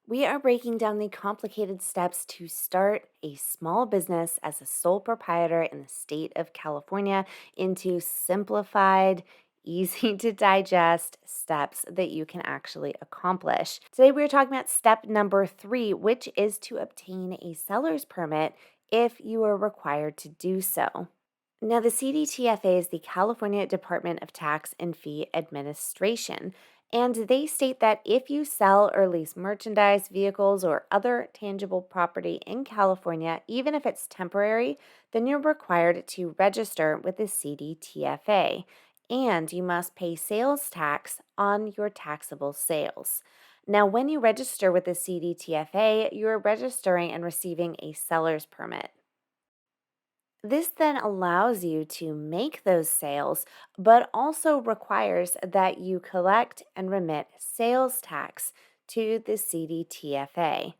We are breaking down the complicated steps to start a small business as a sole proprietor in the state of California into simplified, easy to digest steps that you can actually accomplish. Today, we're talking about step number 3, which is to obtain a seller's permit if you are required to do so. Now, the CDTFA is the California Department of Tax and Fee Administration, and they state that if you sell or lease merchandise, vehicles, or other tangible property in California, even if it's temporary, then you're required to register with the CDTFA, and you must pay sales tax on your taxable sales. Now, when you register with the CDTFA, you're registering and receiving a seller's permit. This then allows you to make those sales, but also requires that you collect and remit sales tax to the CDTFA.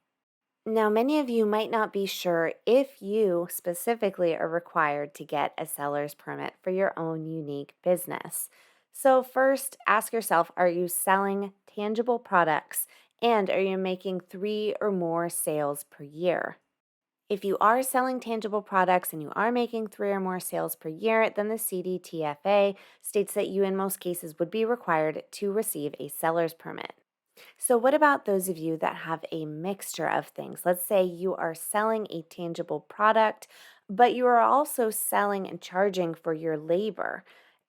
Now, many of you might not be sure if you specifically are required to get a seller's permit for your own unique business. So, first, ask yourself, are you selling tangible products and are you making 3 or more sales per year? If you are selling tangible products and you are making 3 or more sales per year, then the CDTFA states that you, in most cases, would be required to receive a seller's permit. So, what about those of you that have a mixture of things? Let's say you are selling a tangible product, but you are also selling and charging for your labor.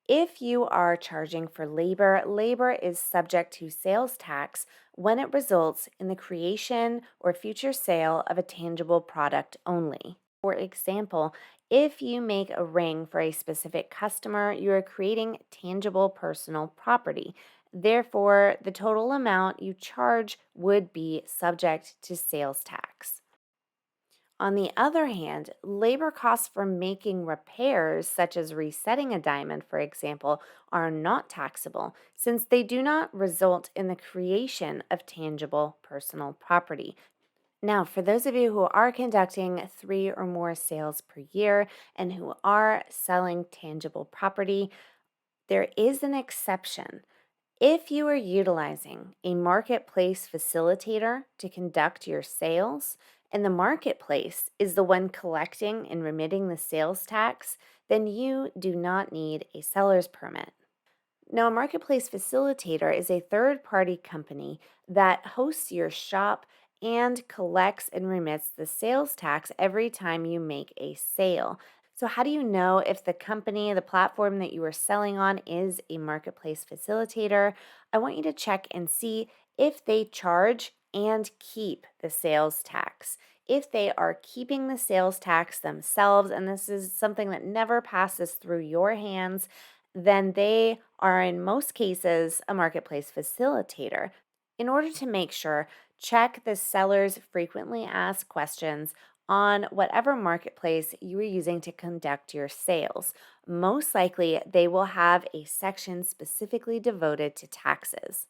If you are charging for labor, labor is subject to sales tax when it results in the creation or future sale of a tangible product only. For example, if you make a ring for a specific customer, you are creating tangible personal property. Therefore, the total amount you charge would be subject to sales tax. On the other hand, labor costs for making repairs, such as resetting a diamond, for example, are not taxable since they do not result in the creation of tangible personal property. Now, for those of you who are conducting 3 or more sales per year and who are selling tangible property, there is an exception. If you are utilizing a marketplace facilitator to conduct your sales, and the marketplace is the one collecting and remitting the sales tax, then you do not need a seller's permit. Now, a marketplace facilitator is a third party company that hosts your shop and collects and remits the sales tax every time you make a sale. So, how do you know if the company, the platform that you are selling on is a marketplace facilitator? I want you to check and see if they charge and keep the sales tax. If they are keeping the sales tax themselves, and this is something that never passes through your hands, then they are in most cases a marketplace facilitator. In order to make sure, check the seller's frequently asked questions on whatever marketplace you are using to conduct your sales. Most likely, they will have a section specifically devoted to taxes.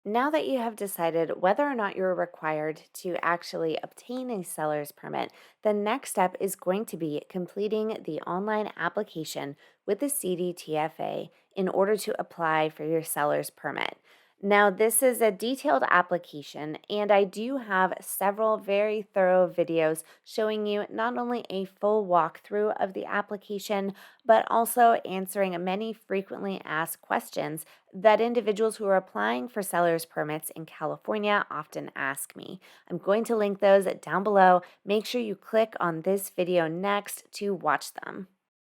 Now that you have decided whether or not you're required to actually obtain a seller's permit, the next step is going to be completing the online application with the CDTFA in order to apply for your seller's permit. Now, this is a detailed application, and I do have several very thorough videos showing you not only a full walkthrough of the application, but also answering many frequently asked questions that individuals who are applying for seller's permits in California often ask me. I'm going to link those down below. Make sure you click on this video next to watch them.